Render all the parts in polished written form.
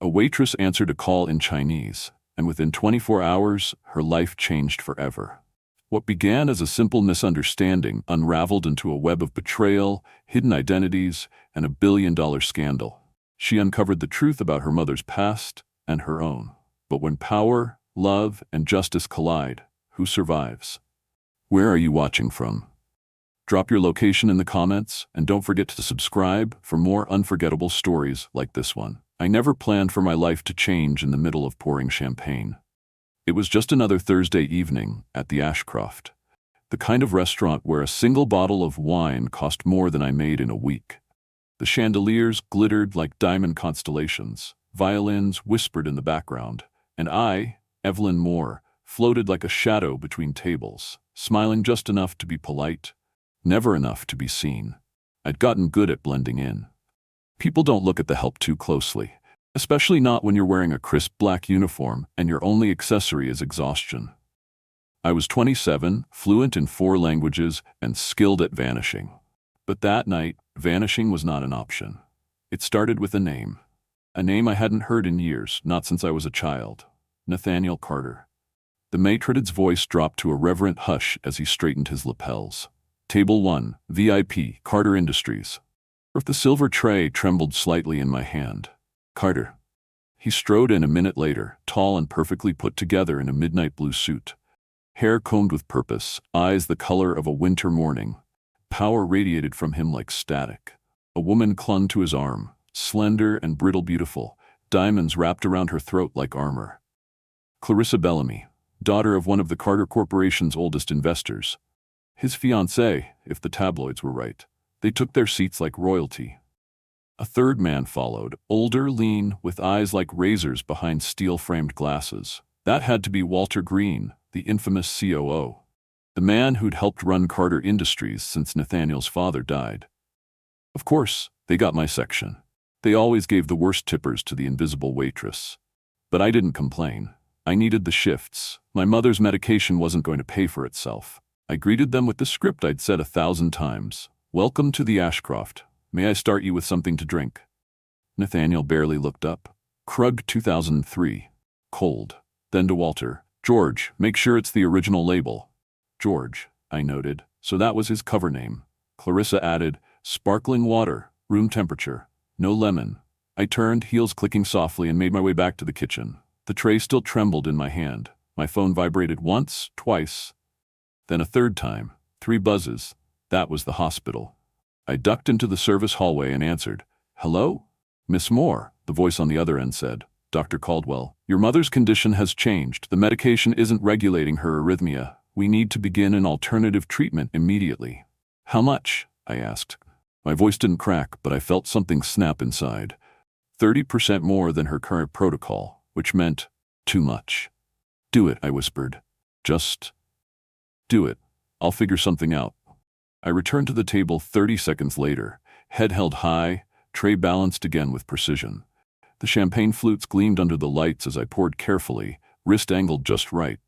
A waitress answered a call in Chinese, and within 24 hours, her life changed forever. What began as a simple misunderstanding unraveled into a web of betrayal, hidden identities, and a billion-dollar scandal. She uncovered the truth about her mother's past and her own. But when power, love, and justice collide, who survives? Where are you watching from? Drop your location in the comments, and don't forget to subscribe for more unforgettable stories like this one. I never planned for my life to change in the middle of pouring champagne. It was just another Thursday evening at the Ashcroft, the kind of restaurant where a single bottle of wine cost more than I made in a week. The chandeliers glittered like diamond constellations, violins whispered in the background, and I, Evelyn Moore, floated like a shadow between tables, smiling just enough to be polite, never enough to be seen. I'd gotten good at blending in. People don't look at the help too closely, especially not when you're wearing a crisp black uniform and your only accessory is exhaustion. I was 27, fluent in 4 languages, and skilled at vanishing. But that night, vanishing was not an option. It started with a name I hadn't heard in years, not since I was a child. Nathaniel Carter. The maître's voice dropped to a reverent hush as he straightened his lapels. Table 1, VIP, Carter Industries. The silver tray trembled slightly in my hand. Carter. He strode in a minute later, tall and perfectly put together in a midnight blue suit. Hair combed with purpose, eyes the color of a winter morning. Power radiated from him like static. A woman clung to his arm, slender and brittle beautiful, diamonds wrapped around her throat like armor. Clarissa Bellamy, daughter of one of the Carter Corporation's oldest investors. His fiancée, if the tabloids were right. They took their seats like royalty. A third man followed, older, lean, with eyes like razors behind steel-framed glasses. That had to be Walter Green, the infamous COO. The man who'd helped run Carter Industries since Nathaniel's father died. Of course, they got my section. They always gave the worst tippers to the invisible waitress. But I didn't complain. I needed the shifts. My mother's medication wasn't going to pay for itself. I greeted them with the script I'd said 1,000 times. Welcome to the Ashcroft. May I start you with something to drink? Nathaniel barely looked up. Krug 2003. Cold. Then to Walter. George, make sure it's the original label. George, I noted. So that was his cover name. Clarissa added, sparkling water, room temperature, no lemon. I turned, heels clicking softly, and made my way back to the kitchen. The tray still trembled in my hand. My phone vibrated once, twice, then a third time. 3 buzzes. That was the hospital. I ducked into the service hallway and answered. Hello? Miss Moore, the voice on the other end said. Dr. Caldwell, your mother's condition has changed. The medication isn't regulating her arrhythmia. We need to begin an alternative treatment immediately. How much? I asked. My voice didn't crack, but I felt something snap inside. 30% more than her current protocol, which meant too much. Do it, I whispered. Just do it. I'll figure something out. I returned to the table 30 seconds later, head held high, tray balanced again with precision. The champagne flutes gleamed under the lights as I poured carefully, wrist angled just right.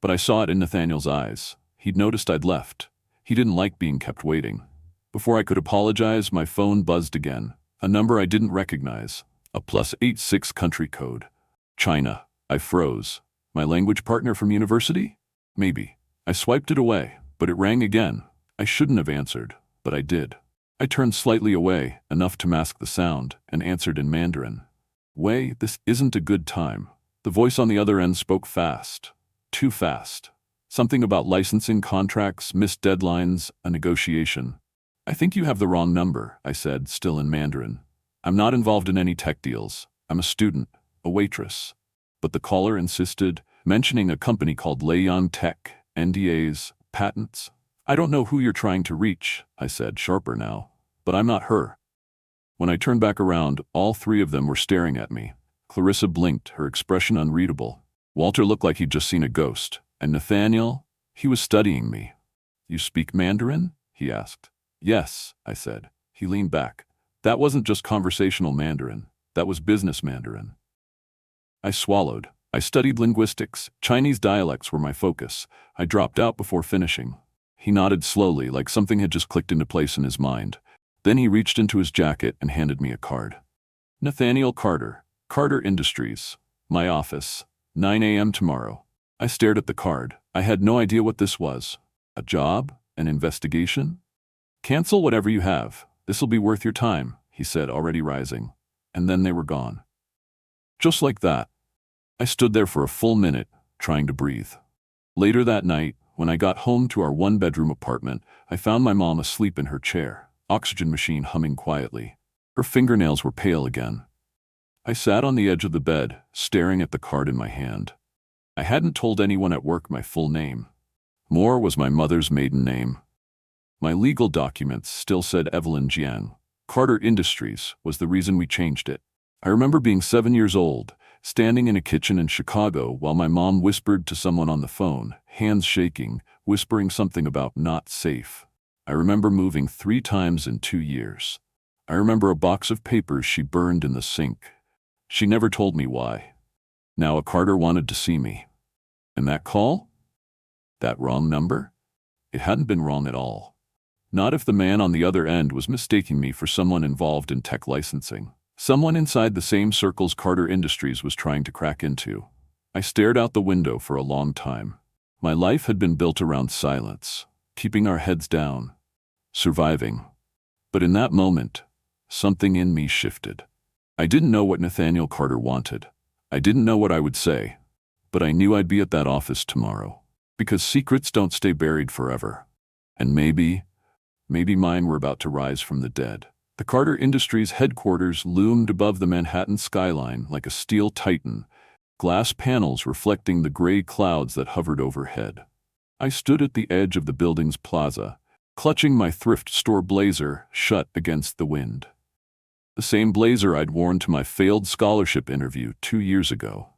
But I saw it in Nathaniel's eyes. He'd noticed I'd left. He didn't like being kept waiting. Before I could apologize, my phone buzzed again. A number I didn't recognize. A +86 country code. China. I froze. My language partner from university? Maybe. I swiped it away, but it rang again. I shouldn't have answered, but I did. I turned slightly away, enough to mask the sound, and answered in Mandarin. Wei, this isn't a good time. The voice on the other end spoke fast. Too fast. Something about licensing contracts, missed deadlines, a negotiation. I think you have the wrong number, I said, still in Mandarin. I'm not involved in any tech deals. I'm a student, a waitress. But the caller insisted, mentioning a company called Leiyang Tech, NDAs, patents. I don't know who you're trying to reach, I said, sharper now, but I'm not her. When I turned back around, all 3 of them were staring at me. Clarissa blinked, her expression unreadable. Walter looked like he'd just seen a ghost. And Nathaniel, he was studying me. You speak Mandarin? He asked. Yes, I said. He leaned back. That wasn't just conversational Mandarin. That was business Mandarin. I swallowed. I studied linguistics. Chinese dialects were my focus. I dropped out before finishing. He nodded slowly, like something had just clicked into place in his mind. Then he reached into his jacket and handed me a card. Nathaniel Carter, Carter Industries. My office. 9 a.m. tomorrow. I stared at the card. I had no idea what this was. A job? An investigation? Cancel whatever you have. This'll be worth your time, he said, already rising. And then they were gone. Just like that. I stood there for a full minute, trying to breathe. Later that night, when I got home to our one-bedroom apartment, I found my mom asleep in her chair, oxygen machine humming quietly. Her fingernails were pale again. I sat on the edge of the bed, staring at the card in my hand. I hadn't told anyone at work my full name. Moore was my mother's maiden name. My legal documents still said Evelyn Jiang. Carter Industries was the reason we changed it. I remember being 7 years old, standing in a kitchen in Chicago while my mom whispered to someone on the phone, hands shaking, whispering something about not safe. I remember moving 3 times in 2 years. I remember a box of papers she burned in the sink. She never told me why. Now a Carter wanted to see me. And that call? That wrong number? It hadn't been wrong at all. Not if the man on the other end was mistaking me for someone involved in tech licensing. Someone inside the same circles Carter Industries was trying to crack into. I stared out the window for a long time. My life had been built around silence, keeping our heads down, surviving. But in that moment, something in me shifted. I didn't know what Nathaniel Carter wanted. I didn't know what I would say. But I knew I'd be at that office tomorrow. Because secrets don't stay buried forever. And maybe mine were about to rise from the dead. The Carter Industries headquarters loomed above the Manhattan skyline like a steel titan, glass panels reflecting the gray clouds that hovered overhead. I stood at the edge of the building's plaza, clutching my thrift store blazer shut against the wind. The same blazer I'd worn to my failed scholarship interview 2 years ago.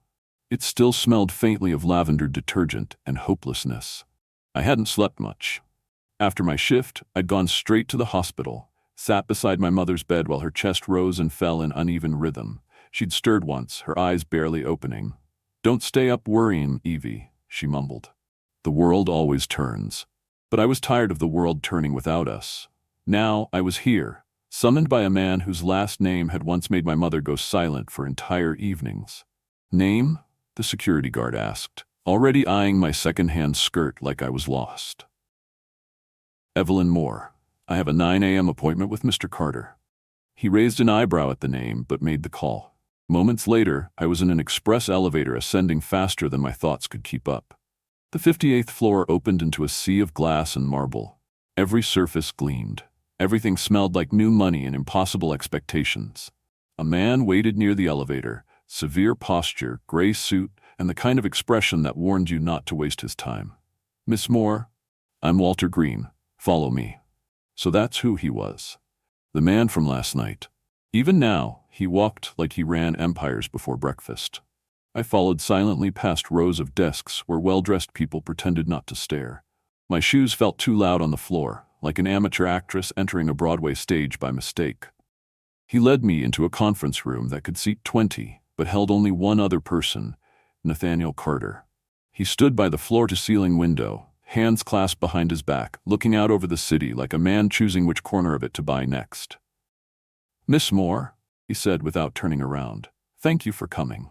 It still smelled faintly of lavender detergent and hopelessness. I hadn't slept much. After my shift, I'd gone straight to the hospital, sat beside my mother's bed while her chest rose and fell in uneven rhythm. She'd stirred once, her eyes barely opening. "Don't stay up worrying, Evie," she mumbled. "The world always turns." But I was tired of the world turning without us. Now I was here, summoned by a man whose last name had once made my mother go silent for entire evenings. "Name?" the security guard asked, already eyeing my second-hand skirt like I was lost. "Evelyn Moore. I have a 9 a.m. appointment with Mr. Carter." He raised an eyebrow at the name, but made the call. Moments later, I was in an express elevator ascending faster than my thoughts could keep up. The 58th floor opened into a sea of glass and marble. Every surface gleamed. Everything smelled like new money and impossible expectations. A man waited near the elevator, severe posture, gray suit, and the kind of expression that warned you not to waste his time. "Miss Moore, I'm Walter Green. Follow me." So that's who he was. The man from last night. Even now, he walked like he ran empires before breakfast. I followed silently past rows of desks where well-dressed people pretended not to stare. My shoes felt too loud on the floor, like an amateur actress entering a Broadway stage by mistake. He led me into a conference room that could seat 20, but held only one other person, Nathaniel Carter. He stood by the floor-to-ceiling window, hands clasped behind his back, looking out over the city like a man choosing which corner of it to buy next. "Miss Moore," he said without turning around, "thank you for coming."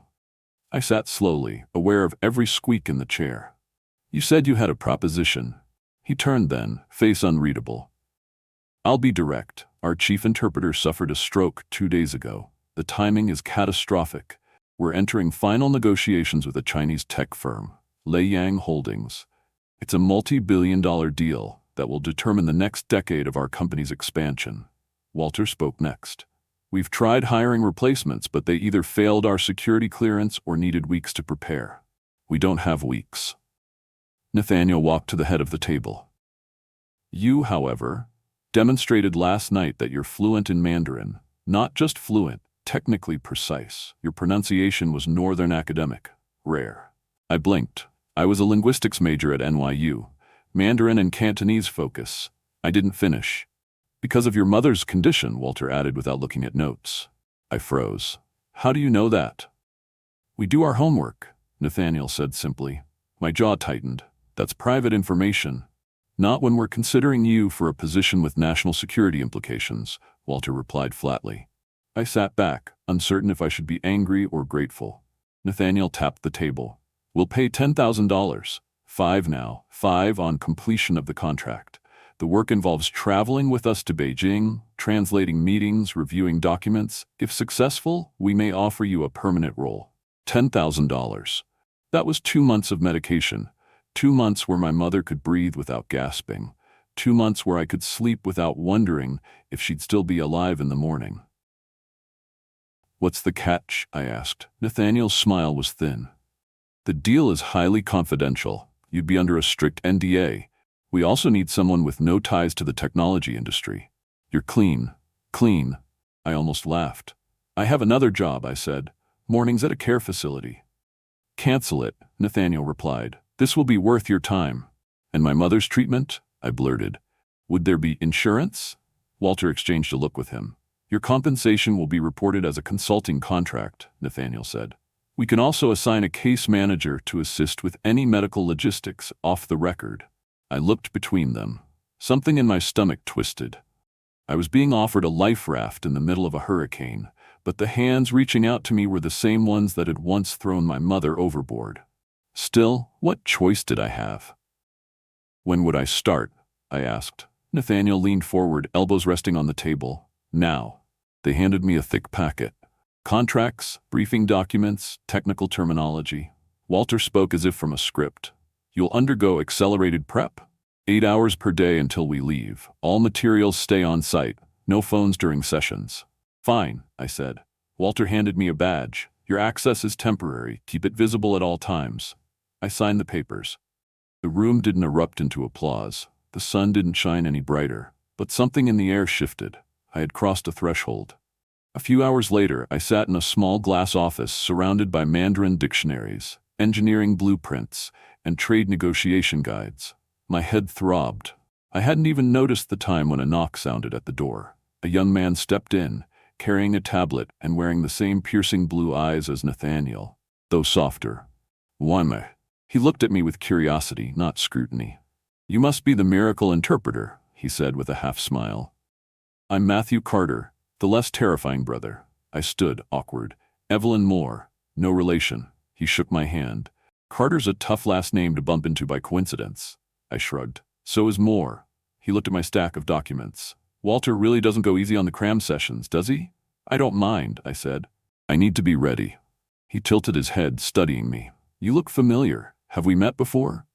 I sat slowly, aware of every squeak in the chair. "You said you had a proposition." He turned then, face unreadable. "I'll be direct. Our chief interpreter suffered a stroke 2 days ago. The timing is catastrophic. We're entering final negotiations with a Chinese tech firm, Lei Yang Holdings. It's a multi-billion-dollar deal that will determine the next decade of our company's expansion." Walter spoke next. "We've tried hiring replacements, but they either failed our security clearance or needed weeks to prepare. We don't have weeks." Nathaniel walked to the head of the table. "You, however, demonstrated last night that you're fluent in Mandarin. Not just fluent, technically precise. Your pronunciation was Northern academic. Rare." I blinked. I was a linguistics major at NYU. Mandarin and Cantonese focus. I didn't finish. "Because of your mother's condition," Walter added without looking at notes. I froze. "How do you know that?" "We do our homework," Nathaniel said simply. My jaw tightened. "That's private information." "Not when we're considering you for a position with national security implications," Walter replied flatly. I sat back, uncertain if I should be angry or grateful. Nathaniel tapped the table. We'll pay $10,000. 5 now, 5 on completion of the contract. The work involves traveling with us to Beijing, translating meetings, reviewing documents. If successful, we may offer you a permanent role. $10,000. That was 2 months of medication. 2 months where my mother could breathe without gasping. 2 months where I could sleep without wondering if she'd still be alive in the morning. What's the catch? I asked. Nathaniel's smile was thin. The deal is highly confidential. You'd be under a strict NDA. We also need someone with no ties to the technology industry. You're clean. Clean. I almost laughed. I have another job, I said. Mornings at a care facility. Cancel it, Nathaniel replied. This will be worth your time. And my mother's treatment? I blurted. Would there be insurance? Walter exchanged a look with him. Your compensation will be reported as a consulting contract, Nathaniel said. We can also assign a case manager to assist with any medical logistics off the record. I looked between them. Something in my stomach twisted. I was being offered a life raft in the middle of a hurricane, but the hands reaching out to me were the same ones that had once thrown my mother overboard. Still, what choice did I have? When would I start? I asked. Nathaniel leaned forward, elbows resting on the table. Now. They handed me a thick packet. Contracts, briefing documents, technical terminology. Walter spoke as if from a script. You'll undergo accelerated prep. 8 hours per day until we leave. All materials stay on site. No phones during sessions. Fine, I said. Walter handed me a badge. Your access is temporary. Keep it visible at all times. I signed the papers. The room didn't erupt into applause. The sun didn't shine any brighter. But something in the air shifted. I had crossed a threshold. A few hours later, I sat in a small glass office surrounded by Mandarin dictionaries, engineering blueprints, and trade negotiation guides. My head throbbed. I hadn't even noticed the time when a knock sounded at the door. A young man stepped in, carrying a tablet and wearing the same piercing blue eyes as Nathaniel, though softer. Why? He looked at me with curiosity, not scrutiny. You must be the miracle interpreter, he said with a half-smile. I'm Matthew Carter, the less terrifying brother. I stood, awkward. Evelyn Moore, no relation. He shook my hand. Carter's a tough last name to bump into by coincidence. I shrugged. So is Moore. He looked at my stack of documents. Walter really doesn't go easy on the cram sessions, does he? I don't mind, I said. I need to be ready. He tilted his head, studying me. You look familiar. Have we met before?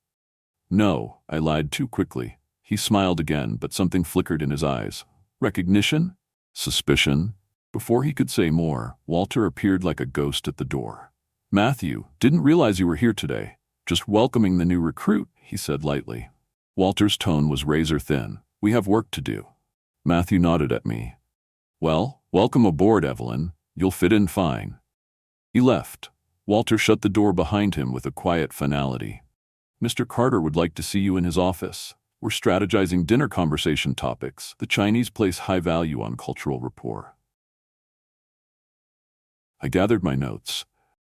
No, I lied too quickly. He smiled again, but something flickered in his eyes. Recognition? Suspicion? Before he could say more, Walter appeared like a ghost at the door. Matthew, didn't realize you were here today. Just welcoming the new recruit, he said lightly. Walter's tone was razor thin. We have work to do. Matthew nodded at me. Well, welcome aboard, Evelyn. You'll fit in fine. He left. Walter shut the door behind him with a quiet finality. Mr. Carter would like to see you in his office. We're strategizing dinner conversation topics. The Chinese place high value on cultural rapport. I gathered my notes.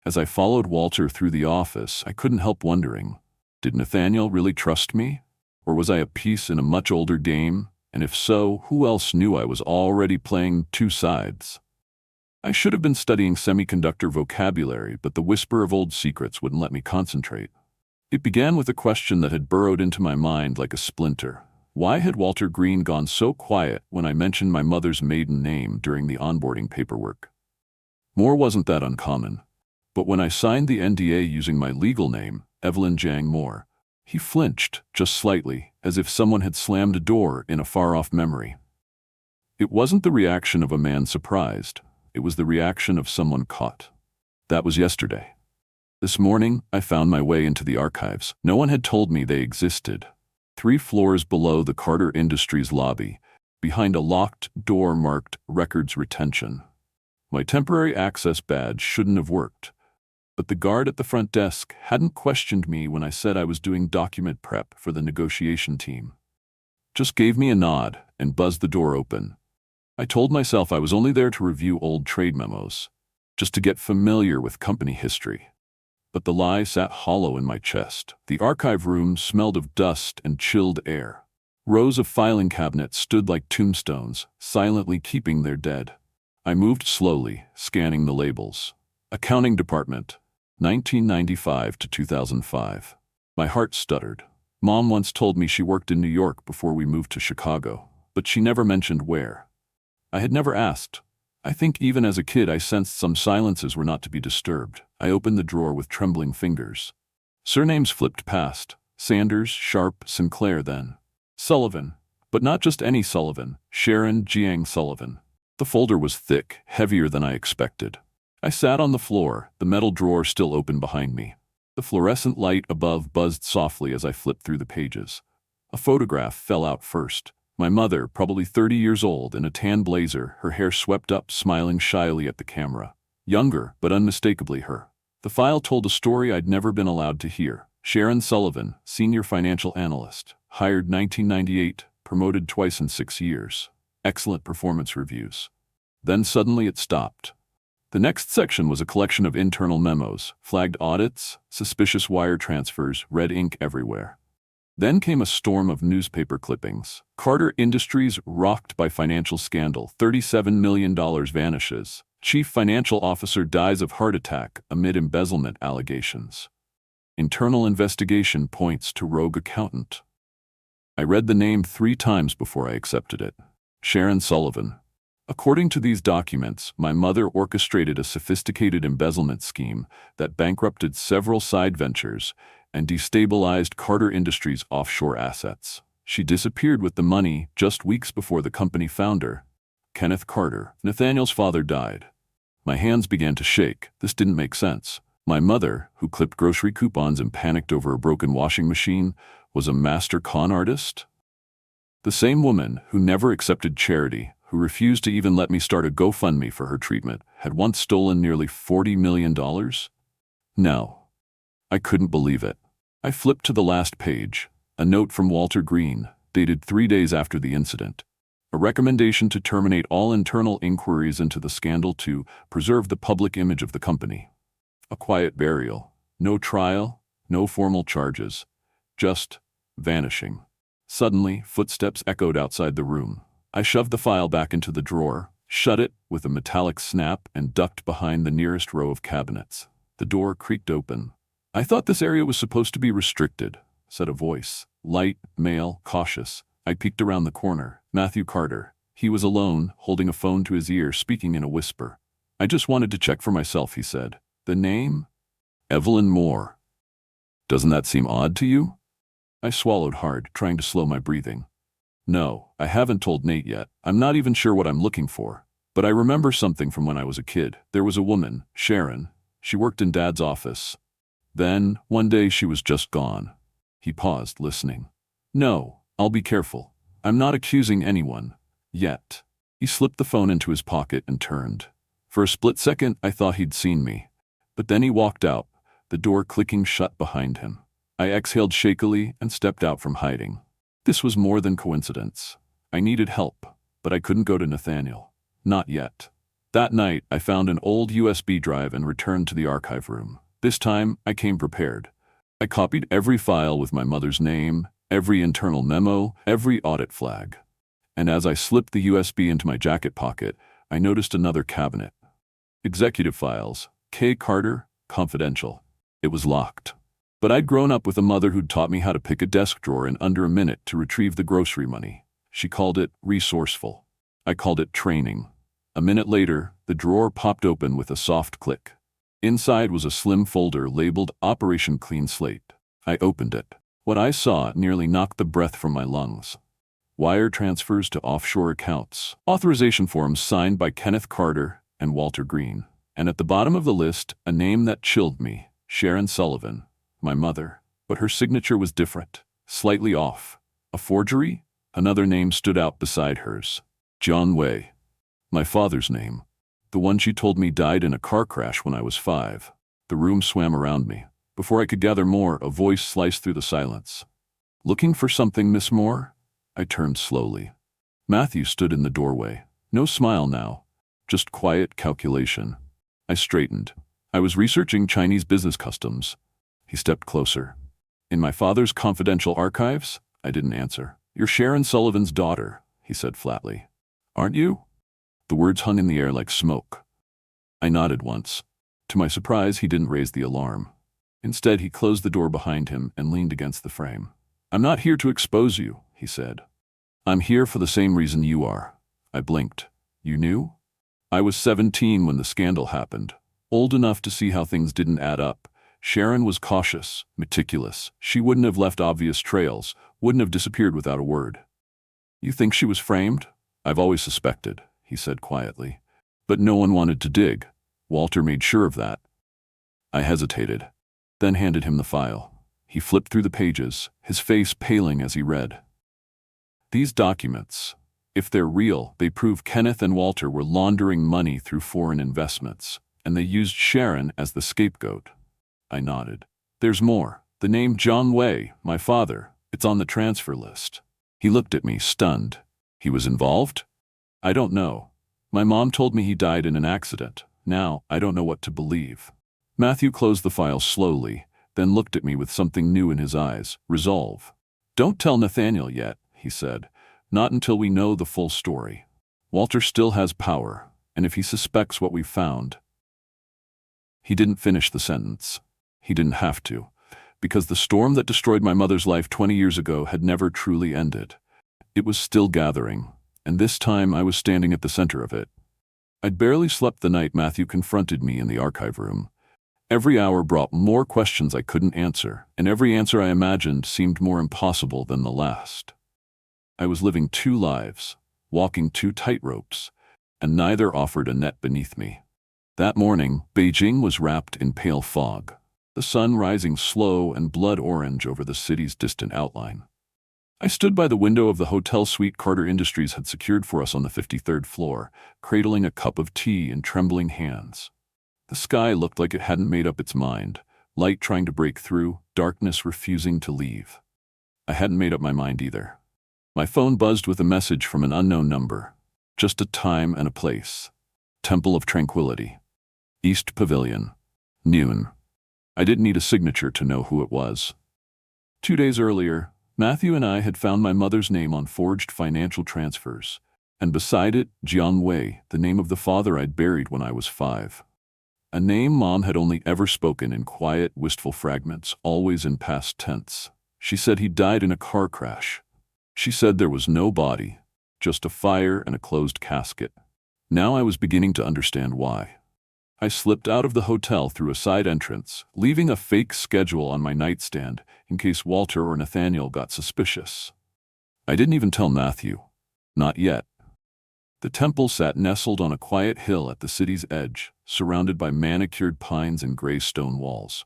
As I followed Walter through the office, I couldn't help wondering, did Nathaniel really trust me? Or was I a piece in a much older game? And if so, who else knew I was already playing two sides? I should have been studying semiconductor vocabulary, but the whisper of old secrets wouldn't let me concentrate. It began with a question that had burrowed into my mind like a splinter. Why had Walter Green gone so quiet when I mentioned my mother's maiden name during the onboarding paperwork? Moore wasn't that uncommon. But when I signed the NDA using my legal name, Evelyn Jang Moore, he flinched, just slightly, as if someone had slammed a door in a far-off memory. It wasn't the reaction of a man surprised. It was the reaction of someone caught. That was yesterday. This morning, I found my way into the archives. No one had told me they existed. 3 floors below the Carter Industries lobby, behind a locked door marked Records Retention. My temporary access badge shouldn't have worked, but the guard at the front desk hadn't questioned me when I said I was doing document prep for the negotiation team. Just gave me a nod and buzzed the door open. I told myself I was only there to review old trade memos, just to get familiar with company history. But the lie sat hollow in my chest. The archive room smelled of dust and chilled air. Rows of filing cabinets stood like tombstones, silently keeping their dead. I moved slowly, scanning the labels. Accounting department, 1995 to 2005. My heart stuttered. Mom once told me she worked in New York before we moved to Chicago, but she never mentioned where. I had never asked. I think even as a kid I sensed some silences were not to be disturbed. I opened the drawer with trembling fingers. Surnames flipped past. Sanders, Sharp, Sinclair then. Sullivan. But not just any Sullivan. Sharon Jiang Sullivan. The folder was thick, heavier than I expected. I sat on the floor, the metal drawer still open behind me. The fluorescent light above buzzed softly as I flipped through the pages. A photograph fell out first. My mother, probably 30 years old, in a tan blazer, her hair swept up, smiling shyly at the camera. Younger, but unmistakably her. The file told a story I'd never been allowed to hear. Sharon Sullivan, senior financial analyst, hired 1998, promoted twice in 6 years. Excellent performance reviews. Then suddenly it stopped. The next section was a collection of internal memos, flagged audits, suspicious wire transfers, red ink everywhere. Then came a storm of newspaper clippings. Carter Industries rocked by financial scandal. $37 million vanishes. Chief financial officer dies of heart attack amid embezzlement allegations. Internal investigation points to rogue accountant. I read the name 3 times before I accepted it. Sharon Sullivan. According to these documents, my mother orchestrated a sophisticated embezzlement scheme that bankrupted several side ventures and destabilized Carter Industries' offshore assets. She disappeared with the money just weeks before the company founder, Kenneth Carter, Nathaniel's father, died. My hands began to shake. This didn't make sense. My mother, who clipped grocery coupons and panicked over a broken washing machine, was a master con artist? The same woman who never accepted charity, who refused to even let me start a GoFundMe for her treatment, had once stolen nearly $40 million? No. I couldn't believe it. I flipped to the last page, a note from Walter Green, dated 3 days after the incident. A recommendation to terminate all internal inquiries into the scandal to preserve the public image of the company. A quiet burial. No trial, no formal charges. Just vanishing. Suddenly, footsteps echoed outside the room. I shoved the file back into the drawer, shut it with a metallic snap, and ducked behind the nearest row of cabinets. The door creaked open. "I thought this area was supposed to be restricted," said a voice. Light, male, cautious. I peeked around the corner. Matthew Carter. He was alone, holding a phone to his ear, speaking in a whisper. "I just wanted to check for myself," he said. "The name? Evelyn Moore. Doesn't that seem odd to you?" I swallowed hard, trying to slow my breathing. "No, I haven't told Nate yet. I'm not even sure what I'm looking for. But I remember something from when I was a kid. There was a woman, Sharon. She worked in Dad's office. Then, one day she was just gone." He paused, listening. "No, I'll be careful. I'm not accusing anyone. Yet." He slipped the phone into his pocket and turned. For a split second, I thought he'd seen me. But then he walked out, the door clicking shut behind him. I exhaled shakily and stepped out from hiding. This was more than coincidence. I needed help, but I couldn't go to Nathaniel. Not yet. That night, I found an old USB drive and returned to the archive room. This time, I came prepared. I copied every file with my mother's name, every internal memo, every audit flag. And as I slipped the USB into my jacket pocket, I noticed another cabinet. Executive files, K. Carter, confidential. It was locked. But I'd grown up with a mother who'd taught me how to pick a desk drawer in under a minute to retrieve the grocery money. She called it resourceful. I called it training. A minute later, the drawer popped open with a soft click. Inside was a slim folder labeled Operation Clean Slate. I opened it. What I saw nearly knocked the breath from my lungs. Wire transfers to offshore accounts. Authorization forms signed by Kenneth Carter and Walter Green. And at the bottom of the list, a name that chilled me, Sharon Sullivan. My mother. But her signature was different, slightly off. A forgery? Another name stood out beside hers. John Way. My father's name. The one she told me died in a car crash when I was 5. The room swam around me. Before I could gather more, a voice sliced through the silence. "Looking for something, Miss Moore?" I turned slowly. Matthew stood in the doorway. No smile now, just quiet calculation. I straightened. I was researching Chinese business customs. He stepped closer. "In my father's confidential archives?" I didn't answer. "You're Sharon Sullivan's daughter," he said flatly. "Aren't you?" The words hung in the air like smoke. I nodded once. To my surprise, he didn't raise the alarm. Instead, he closed the door behind him and leaned against the frame. "I'm not here to expose you," he said. "I'm here for the same reason you are." I blinked. "You knew?" "I was 17 when the scandal happened, old enough to see how things didn't add up. Sharon was cautious, meticulous. She wouldn't have left obvious trails, wouldn't have disappeared without a word." "You think she was framed?" "I've always suspected," he said quietly. "But no one wanted to dig. Walter made sure of that." I hesitated, then handed him the file. He flipped through the pages, his face paling as he read. "These documents, if they're real, they prove Kenneth and Walter were laundering money through foreign investments, and they used Sharon as the scapegoat." I nodded. "There's more. The name John Way, my father, it's on the transfer list." He looked at me, stunned. "He was involved?" "I don't know. My mom told me he died in an accident. Now, I don't know what to believe." Matthew closed the file slowly, then looked at me with something new in his eyes, resolve. "Don't tell Nathaniel yet," he said. "Not until we know the full story. Walter still has power, and if he suspects what we've found—" He didn't finish the sentence. He didn't have to, because the storm that destroyed my mother's life 20 years ago had never truly ended. It was still gathering, and this time I was standing at the center of it. I'd barely slept the night Matthew confronted me in the archive room. Every hour brought more questions I couldn't answer, and every answer I imagined seemed more impossible than the last. I was living two lives, walking two tightropes, and neither offered a net beneath me. That morning, Beijing was wrapped in pale fog, the sun rising slow and blood orange over the city's distant outline. I stood by the window of the hotel suite Carter Industries had secured for us on the 53rd floor, cradling a cup of tea in trembling hands. The sky looked like it hadn't made up its mind, light trying to break through, darkness refusing to leave. I hadn't made up my mind either. My phone buzzed with a message from an unknown number. Just a time and a place. Temple of Tranquility. East Pavilion. Noon. I didn't need a signature to know who it was. 2 days earlier, Matthew and I had found my mother's name on forged financial transfers, and beside it, Jiang Wei, the name of the father I'd buried when I was 5. A name Mom had only ever spoken in quiet, wistful fragments, always in past tense. She said he died in a car crash. She said there was no body, just a fire and a closed casket. Now I was beginning to understand why. I slipped out of the hotel through a side entrance, leaving a fake schedule on my nightstand in case Walter or Nathaniel got suspicious. I didn't even tell Matthew. Not yet. The temple sat nestled on a quiet hill at the city's edge, surrounded by manicured pines and gray stone walls.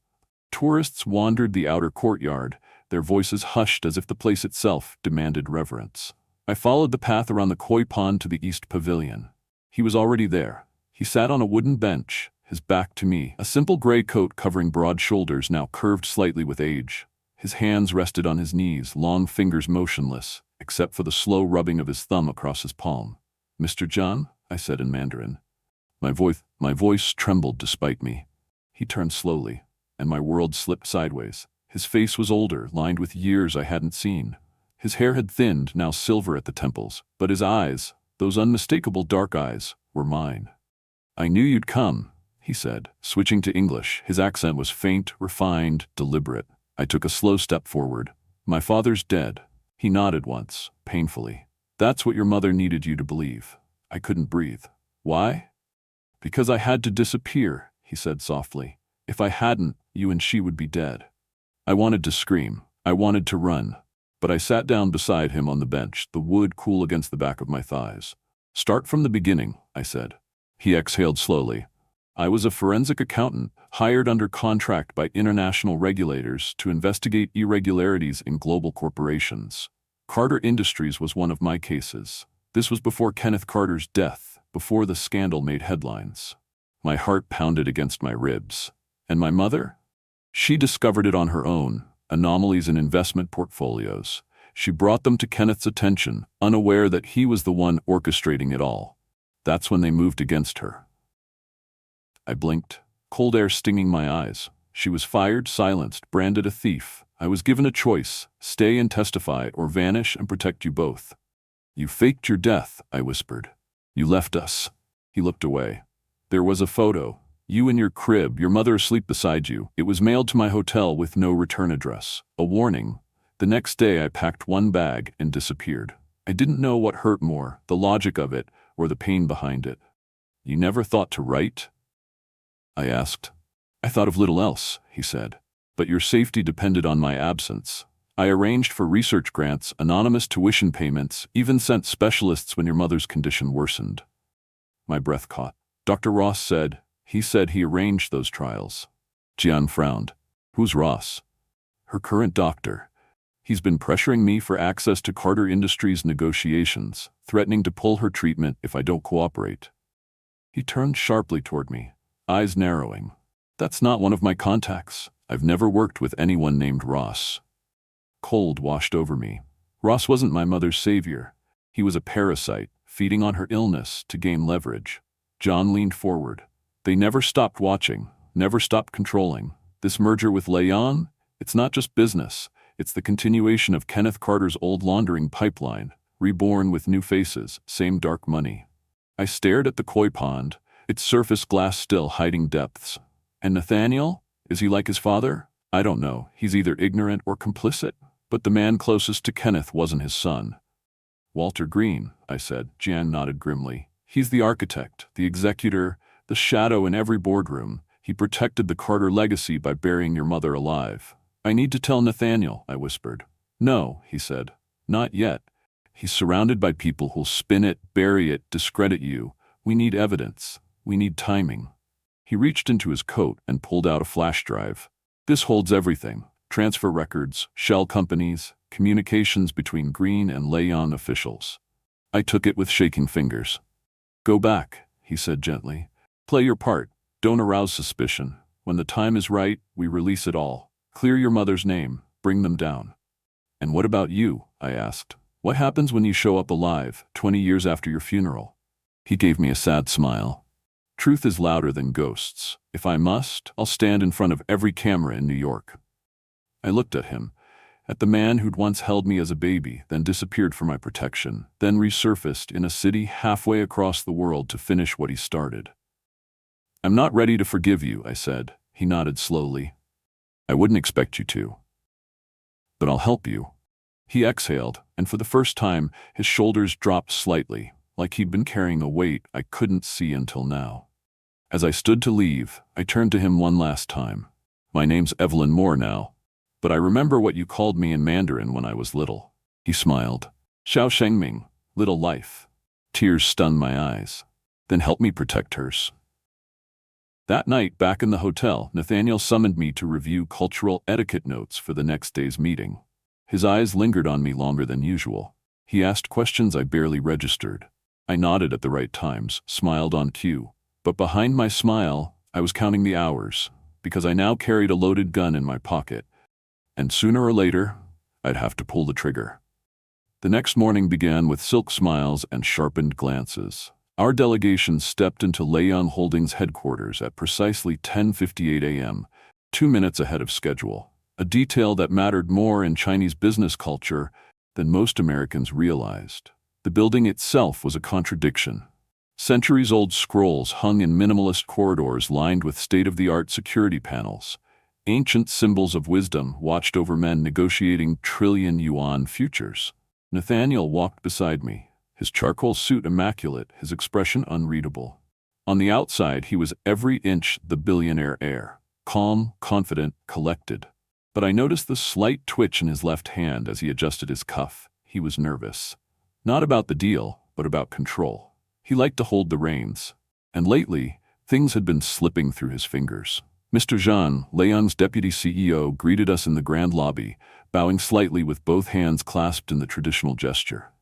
Tourists wandered the outer courtyard, their voices hushed as if the place itself demanded reverence. I followed the path around the koi pond to the East Pavilion. He was already there. He sat on a wooden bench, his back to me, a simple gray coat covering broad shoulders now curved slightly with age. His hands rested on his knees, long fingers motionless, except for the slow rubbing of his thumb across his palm. "Mr. John?" I said in Mandarin. My voice trembled despite me. He turned slowly, and my world slipped sideways. His face was older, lined with years I hadn't seen. His hair had thinned, now silver at the temples, but his eyes, those unmistakable dark eyes, were mine. "I knew you'd come," he said, switching to English. His accent was faint, refined, deliberate. I took a slow step forward. "My father's dead." He nodded once, painfully. "That's what your mother needed you to believe." I couldn't breathe. "Why?" "Because I had to disappear," he said softly. "If I hadn't, you and she would be dead." I wanted to scream. I wanted to run. But I sat down beside him on the bench, the wood cool against the back of my thighs. "Start from the beginning," I said. He exhaled slowly. "I was a forensic accountant, hired under contract by international regulators to investigate irregularities in global corporations. Carter Industries was one of my cases. This was before Kenneth Carter's death, before the scandal made headlines. My heart pounded against my ribs. And my mother? She discovered it on her own, anomalies in investment portfolios. She brought them to Kenneth's attention, unaware that he was the one orchestrating it all. That's when they moved against her." I blinked, cold air stinging my eyes. She was fired, silenced, branded a thief. I was given a choice: stay and testify, or vanish and protect you both. "You faked your death," I whispered. "You left us." He looked away. There was a photo. You in your crib, your mother asleep beside you. It was mailed to my hotel with no return address. A warning. The next day I packed one bag and disappeared. I didn't know what hurt more, the logic of it or the pain behind it. You never thought to write? I asked. I thought of little else, he said. But your safety depended on my absence. I arranged for research grants, anonymous tuition payments, even sent specialists when your mother's condition worsened. My breath caught. Dr. Ross said he arranged those trials. Jian frowned. Who's Ross? Her current doctor. He's been pressuring me for access to Carter Industries negotiations, threatening to pull her treatment if I don't cooperate. He turned sharply toward me, eyes narrowing. That's not one of my contacts. I've never worked with anyone named Ross. Cold washed over me. Ross wasn't my mother's savior. He was a parasite, feeding on her illness to gain leverage. John leaned forward. They never stopped watching, never stopped controlling. This merger with Leon, it's not just business. It's the continuation of Kenneth Carter's old laundering pipeline, reborn with new faces, same dark money. I stared at the koi pond, its surface glass still hiding depths. And Nathaniel? Is he like his father? I don't know. He's either ignorant or complicit. But the man closest to Kenneth wasn't his son. Walter Green, I said. Jian nodded grimly. He's the architect, the executor, the shadow in every boardroom. He protected the Carter legacy by burying your mother alive. I need to tell Nathaniel, I whispered. No, he said. Not yet. He's surrounded by people who'll spin it, bury it, discredit you. We need evidence. We need timing. He reached into his coat and pulled out a flash drive. This holds everything. Transfer records, shell companies, communications between Green and Leon officials. I took it with shaking fingers. Go back, he said gently. Play your part. Don't arouse suspicion. When the time is right, we release it all. Clear your mother's name. Bring them down. And what about you? I asked. What happens when you show up alive, 20 years after your funeral? He gave me a sad smile. Truth is louder than ghosts. If I must, I'll stand in front of every camera in New York. I looked at him, at the man who'd once held me as a baby, then disappeared for my protection, then resurfaced in a city halfway across the world to finish what he started. I'm not ready to forgive you, I said. He nodded slowly. I wouldn't expect you to. But I'll help you. He exhaled, and for the first time, his shoulders dropped slightly, like he'd been carrying a weight I couldn't see until now. As I stood to leave, I turned to him one last time. My name's Evelyn Moore now, but I remember what you called me in Mandarin when I was little. He smiled. Xiao Shengming, little life. Tears stunned my eyes. Then help me protect hers. That night, back in the hotel, Nathaniel summoned me to review cultural etiquette notes for the next day's meeting. His eyes lingered on me longer than usual. He asked questions I barely registered. I nodded at the right times, smiled on cue. But behind my smile, I was counting the hours, because I now carried a loaded gun in my pocket. And sooner or later, I'd have to pull the trigger. The next morning began with silk smiles and sharpened glances. Our delegation stepped into Leon Holdings headquarters at precisely 10:58 a.m., 2 minutes ahead of schedule, a detail that mattered more in Chinese business culture than most Americans realized. The building itself was a contradiction. Centuries-old scrolls hung in minimalist corridors lined with state-of-the-art security panels. Ancient symbols of wisdom watched over men negotiating trillion-yuan futures. Nathaniel walked beside me, his charcoal suit immaculate, his expression unreadable. On the outside, he was every inch the billionaire heir, calm, confident, collected. But I noticed the slight twitch in his left hand as he adjusted his cuff. He was nervous. Not about the deal, but about control. He liked to hold the reins. And lately, things had been slipping through his fingers. Mr. Zhang, Leon's deputy CEO, greeted us in the grand lobby, bowing slightly with both hands clasped in the traditional gesture.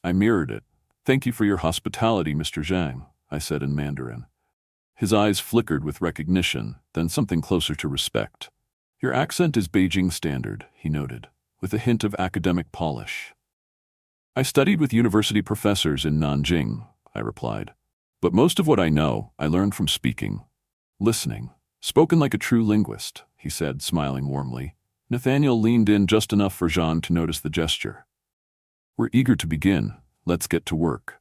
I mirrored it. Thank you for your hospitality, Mr. Zhang, I said in Mandarin. His eyes flickered with recognition, then something closer to respect. Your accent is Beijing standard, he noted, with a hint of academic polish. I studied with university professors in Nanjing, I replied. But most of what I know, I learned from speaking. Listening. Spoken like a true linguist, he said, smiling warmly. Nathaniel leaned in just enough for Jean to notice the gesture. We're eager to begin. Let's get to work.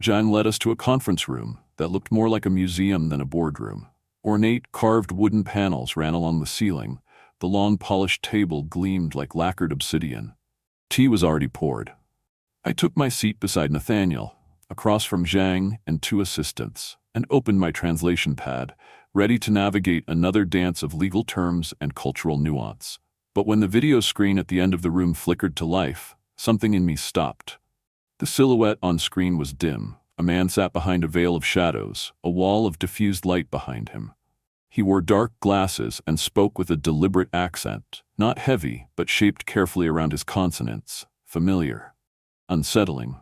Zhang led us to a conference room that looked more like a museum than a boardroom. Ornate, carved wooden panels ran along the ceiling. The long, polished table gleamed like lacquered obsidian. Tea was already poured. I took my seat beside Nathaniel, across from Zhang and two assistants, and opened my translation pad, ready to navigate another dance of legal terms and cultural nuance. But when the video screen at the end of the room flickered to life, something in me stopped. The silhouette on screen was dim. A man sat behind a veil of shadows, a wall of diffused light behind him. He wore dark glasses and spoke with a deliberate accent, not heavy, but shaped carefully around his consonants, familiar, unsettling.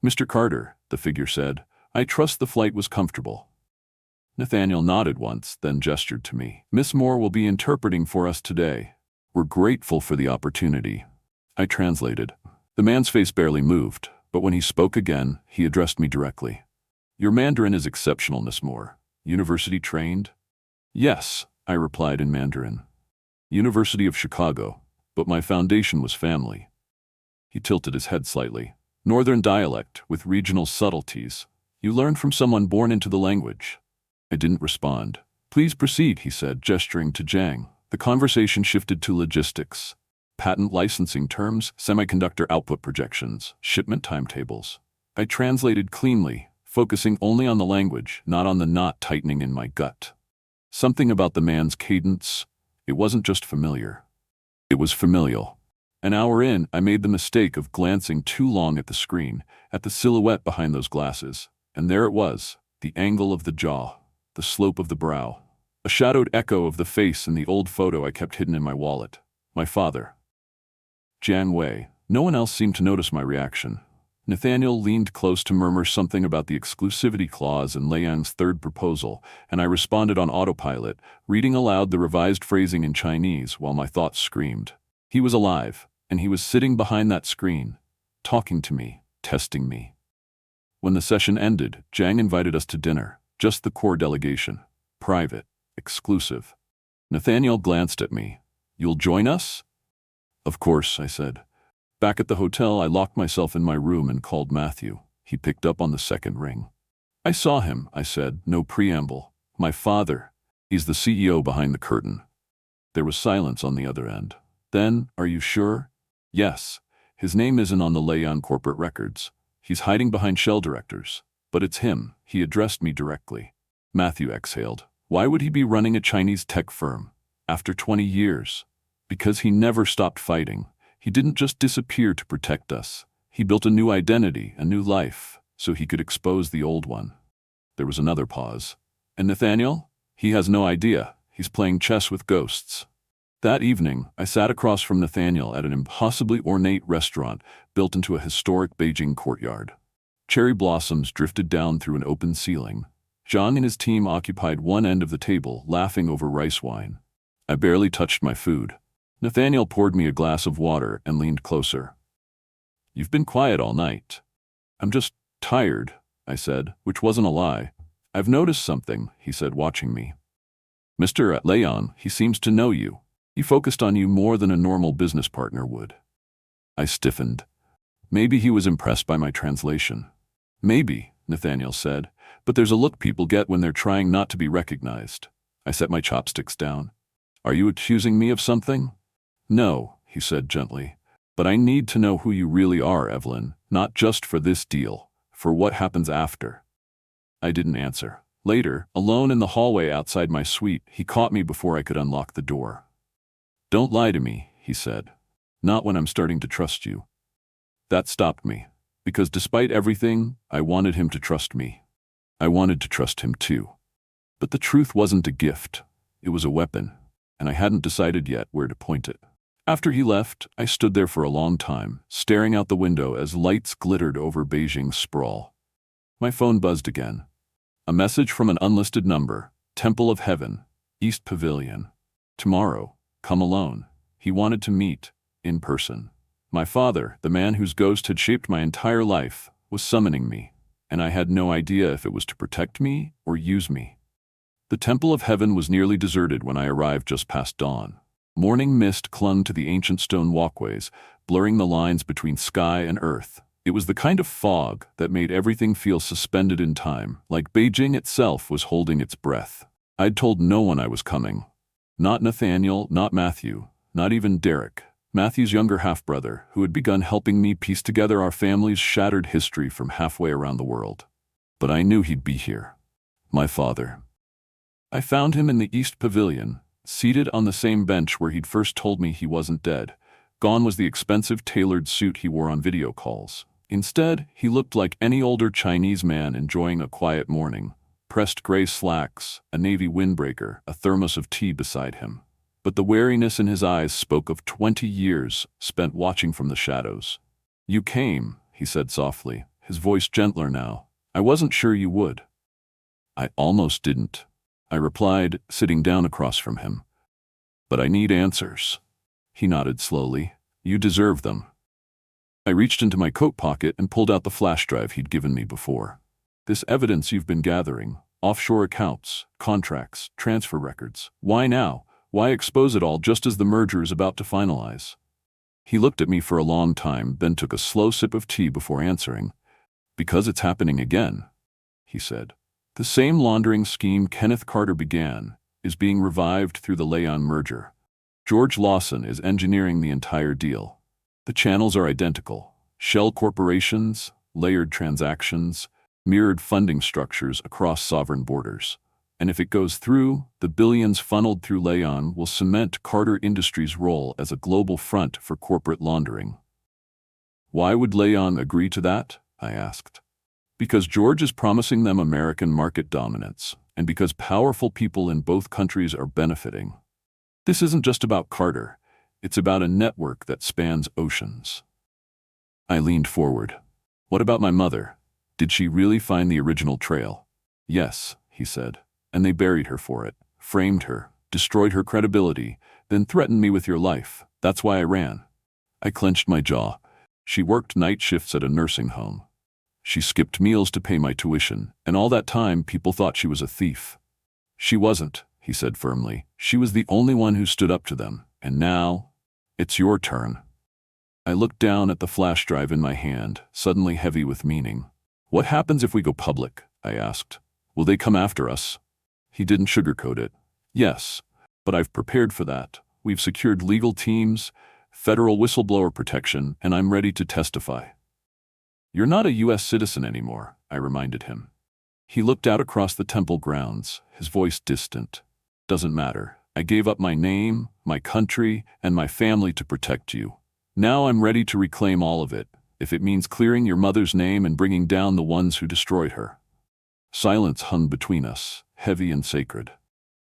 "Mr. Carter," the figure said, "I trust the flight was comfortable." Nathaniel nodded once, then gestured to me. "Miss Moore will be interpreting for us today. We're grateful for the opportunity." I translated. The man's face barely moved, but when he spoke again, he addressed me directly. "Your Mandarin is exceptional, Miss Moore. University trained?" "Yes," I replied in Mandarin. "University of Chicago, but my foundation was family." He tilted his head slightly. "Northern dialect, with regional subtleties. You learned from someone born into the language." I didn't respond. "Please proceed," he said, gesturing to Zhang. The conversation shifted to logistics. Patent licensing terms, semiconductor output projections, shipment timetables. I translated cleanly, focusing only on the language, not on the knot tightening in my gut. Something about the man's cadence, it wasn't just familiar. It was familial. An hour in, I made the mistake of glancing too long at the screen, at the silhouette behind those glasses, and there it was, the angle of the jaw, the slope of the brow, a shadowed echo of the face in the old photo I kept hidden in my wallet. My father. Jiang Wei. No one else seemed to notice my reaction. Nathaniel leaned close to murmur something about the exclusivity clause in Liang's third proposal, and I responded on autopilot, reading aloud the revised phrasing in Chinese while my thoughts screamed. He was alive, and he was sitting behind that screen, talking to me, testing me. When the session ended, Jiang invited us to dinner, just the core delegation, private, exclusive. Nathaniel glanced at me. "You'll join us?" "Of course," I said. Back at the hotel, I locked myself in my room and called Matthew. He picked up on the second ring. "I saw him," I said, no preamble. "My father. He's the CEO behind the curtain." There was silence on the other end. Then, "Are you sure?" "Yes. His name isn't on the Liang corporate records. He's hiding behind shell directors. But it's him." He addressed me directly. Matthew exhaled. Why would he be running a Chinese tech firm? After 20 years? Because he never stopped fighting. He didn't just disappear to protect us. He built a new identity, a new life, so he could expose the old one. There was another pause. "And Nathaniel? He has no idea. He's playing chess with ghosts." That evening, I sat across from Nathaniel at an impossibly ornate restaurant built into a historic Beijing courtyard. Cherry blossoms drifted down through an open ceiling. Zhang and his team occupied one end of the table, laughing over rice wine. I barely touched my food. Nathaniel poured me a glass of water and leaned closer. "You've been quiet all night." "I'm just tired," I said, which wasn't a lie. "I've noticed something," he said, watching me. "Mr. Liang, he seems to know you. He focused on you more than a normal business partner would." I stiffened. Maybe he was impressed by my translation. "Maybe," Nathaniel said, "but there's a look people get when they're trying not to be recognized." I set my chopsticks down. "Are you accusing me of something?" "No," he said gently, "but I need to know who you really are, Evelyn, not just for this deal, for what happens after." I didn't answer. Later, alone in the hallway outside my suite, he caught me before I could unlock the door. "Don't lie to me," he said. "Not when I'm starting to trust you." That stopped me, because despite everything, I wanted him to trust me. I wanted to trust him too. But the truth wasn't a gift, it was a weapon, and I hadn't decided yet where to point it. After he left, I stood there for a long time, staring out the window as lights glittered over Beijing's sprawl. My phone buzzed again. A message from an unlisted number, Temple of Heaven, East Pavilion. Tomorrow, come alone. He wanted to meet, in person. My father, the man whose ghost had shaped my entire life, was summoning me, and I had no idea if it was to protect me or use me. The Temple of Heaven was nearly deserted when I arrived just past dawn. Morning mist clung to the ancient stone walkways, blurring the lines between sky and earth. It was the kind of fog that made everything feel suspended in time, like Beijing itself was holding its breath. I'd told no one I was coming. Not Nathaniel, not Matthew, not even Derek, Matthew's younger half-brother, who had begun helping me piece together our family's shattered history from halfway around the world. But I knew he'd be here. My father. I found him in the East Pavilion, seated on the same bench where he'd first told me he wasn't dead. Gone was the expensive tailored suit he wore on video calls. Instead, he looked like any older Chinese man enjoying a quiet morning. Pressed gray slacks, a navy windbreaker, a thermos of tea beside him. But the wariness in his eyes spoke of 20 years spent watching from the shadows. "You came," he said softly, his voice gentler now. "I wasn't sure you would." "I almost didn't," I replied, sitting down across from him. "But I need answers." He nodded slowly. "You deserve them." I reached into my coat pocket and pulled out the flash drive he'd given me before. "This evidence you've been gathering, offshore accounts, contracts, transfer records. Why now? Why expose it all just as the merger is about to finalize?" He looked at me for a long time, then took a slow sip of tea before answering. "Because it's happening again," he said. "The same laundering scheme Kenneth Carter began is being revived through the Leon merger. George Lawson is engineering the entire deal. The channels are identical: shell corporations, layered transactions, mirrored funding structures across sovereign borders. And if it goes through, the billions funneled through Leon will cement Carter Industries' role as a global front for corporate laundering." "Why would Leon agree to that?" I asked. "Because George is promising them American market dominance, and because powerful people in both countries are benefiting. This isn't just about Carter. It's about a network that spans oceans." I leaned forward. "What about my mother? Did she really find the original trail?" "Yes," he said. "And they buried her for it, framed her, destroyed her credibility, then threatened me with your life. That's why I ran." I clenched my jaw. "She worked night shifts at a nursing home. She skipped meals to pay my tuition, and all that time people thought she was a thief." "She wasn't," he said firmly. "She was the only one who stood up to them. And now, it's your turn." I looked down at the flash drive in my hand, suddenly heavy with meaning. "What happens if we go public?" I asked. "Will they come after us?" He didn't sugarcoat it. "Yes, but I've prepared for that. We've secured legal teams, federal whistleblower protection, and I'm ready to testify." "You're not a U.S. citizen anymore," I reminded him. He looked out across the temple grounds, his voice distant. "Doesn't matter. I gave up my name, my country, and my family to protect you. Now I'm ready to reclaim all of it, if it means clearing your mother's name and bringing down the ones who destroyed her." Silence hung between us, heavy and sacred.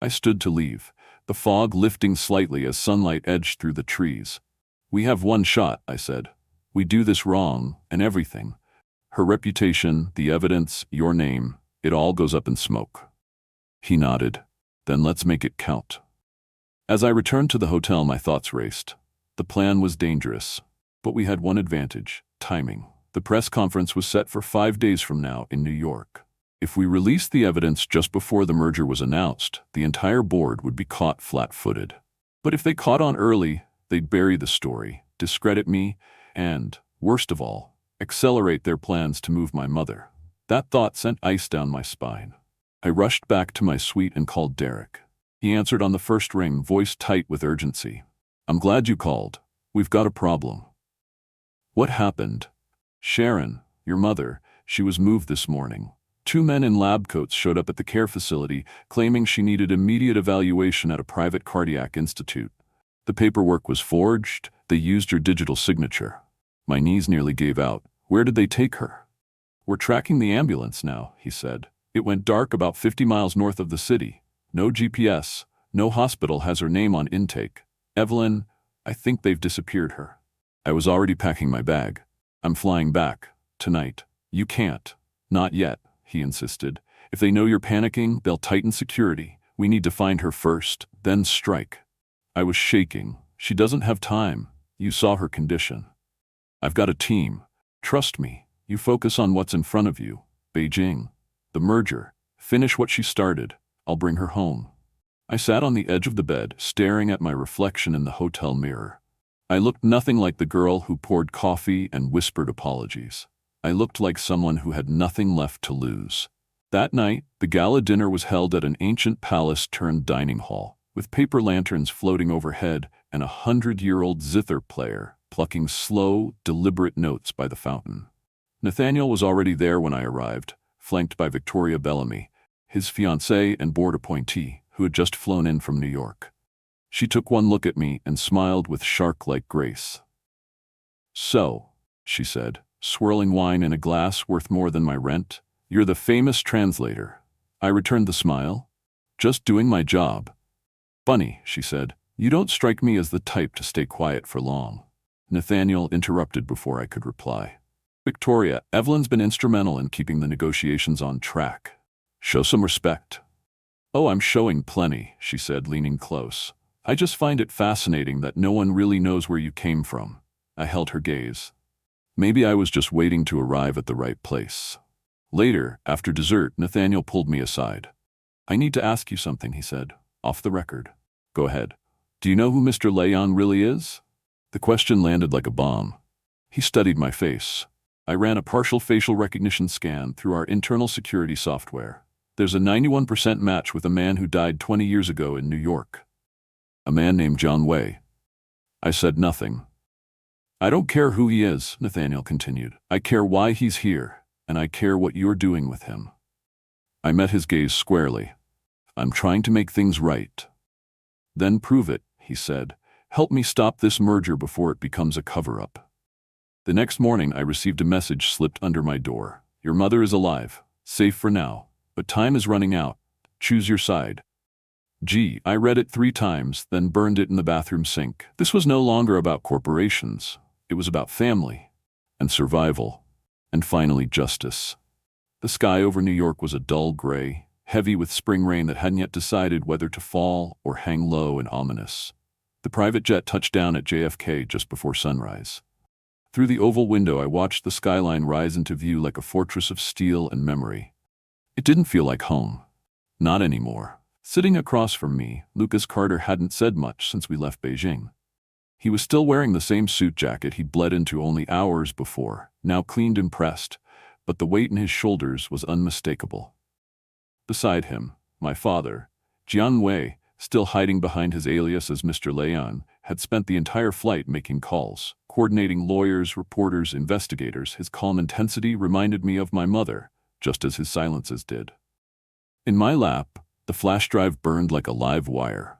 I stood to leave, the fog lifting slightly as sunlight edged through the trees. "We have one shot," I said. "We do this wrong, and everything. Her reputation, the evidence, your name, it all goes up in smoke." He nodded. "Then let's make it count." As I returned to the hotel, my thoughts raced. The plan was dangerous, but we had one advantage: timing. The press conference was set for 5 days from now in New York. If we released the evidence just before the merger was announced, the entire board would be caught flat-footed. But if they caught on early, they'd bury the story, discredit me, and, worst of all, accelerate their plans to move my mother. That thought sent ice down my spine. I rushed back to my suite and called Derek. He answered on the first ring, voice tight with urgency. "I'm glad you called. We've got a problem." "What happened?" "Sharon, your mother, she was moved this morning. 2 men in lab coats showed up at the care facility, claiming she needed immediate evaluation at a private cardiac institute. The paperwork was forged. They used your digital signature." My knees nearly gave out. "Where did they take her?" "We're tracking the ambulance now," he said. "It went dark about 50 miles north of the city. No GPS, no hospital has her name on intake. Evelyn, I think they've disappeared her." I was already packing my bag. "I'm flying back. Tonight." "You can't. Not yet," he insisted. "If they know you're panicking, they'll tighten security. We need to find her first, then strike." I was shaking. "She doesn't have time. You saw her condition." "I've got a team. Trust me. You focus on what's in front of you. Beijing. The merger. Finish what she started. I'll bring her home." I sat on the edge of the bed, staring at my reflection in the hotel mirror. I looked nothing like the girl who poured coffee and whispered apologies. I looked like someone who had nothing left to lose. That night, the gala dinner was held at an ancient palace turned dining hall, with paper lanterns floating overhead and a 100-year-old zither player plucking slow, deliberate notes by the fountain. Nathaniel was already there when I arrived, flanked by Victoria Bellamy, his fiancée and board appointee, who had just flown in from New York. She took one look at me and smiled with shark-like grace. "So," she said, swirling wine in a glass worth more than my rent, "you're the famous translator." I returned the smile. "Just doing my job." "Funny," she said. "You don't strike me as the type to stay quiet for long." Nathaniel interrupted before I could reply. "Victoria, Evelyn's been instrumental in keeping the negotiations on track. Show some respect." "Oh, I'm showing plenty," she said, leaning close. "I just find it fascinating that no one really knows where you came from." I held her gaze. Maybe I was just waiting to arrive at the right place. Later, after dessert, Nathaniel pulled me aside. "I need to ask you something," he said, "off the record." "Go ahead." "Do you know who Mr. Leon really is?" The question landed like a bomb. He studied my face. I ran a partial facial recognition scan through our internal security software. "There's a 91% match with a man who died 20 years ago in New York. A man named John Way." I said nothing. "I don't care who he is," Nathaniel continued. "I care why he's here, and I care what you're doing with him." I met his gaze squarely. "I'm trying to make things right." "Then prove it," he said. "Help me stop this merger before it becomes a cover-up." The next morning, I received a message slipped under my door. "Your mother is alive, safe for now, but time is running out. Choose your side." Gee, I read it 3 times, then burned it in the bathroom sink. This was no longer about corporations. It was about family, and survival, and finally justice. The sky over New York was a dull gray, heavy with spring rain that hadn't yet decided whether to fall or hang low and ominous. The private jet touched down at JFK just before sunrise. Through the oval window, I watched the skyline rise into view like a fortress of steel and memory. It didn't feel like home. Not anymore. Sitting across from me, Lucas Carter hadn't said much since we left Beijing. He was still wearing the same suit jacket he'd bled into only hours before, now cleaned and pressed, but the weight in his shoulders was unmistakable. Beside him, my father, Jian Wei, still hiding behind his alias as Mr. Leon, had spent the entire flight making calls, coordinating lawyers, reporters, investigators. His calm intensity reminded me of my mother, just as his silences did. In my lap, the flash drive burned like a live wire.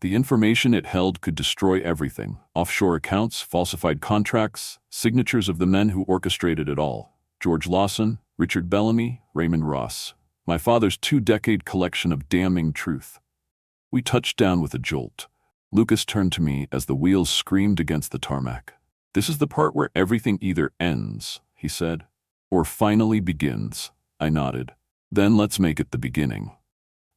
The information it held could destroy everything: offshore accounts, falsified contracts, signatures of the men who orchestrated it all: George Lawson, Richard Bellamy, Raymond Ross. My father's 2-decade collection of damning truth. We touched down with a jolt. Lucas turned to me as the wheels screamed against the tarmac. "This is the part where everything either ends," he said, "or finally begins." I nodded. "Then let's make it the beginning."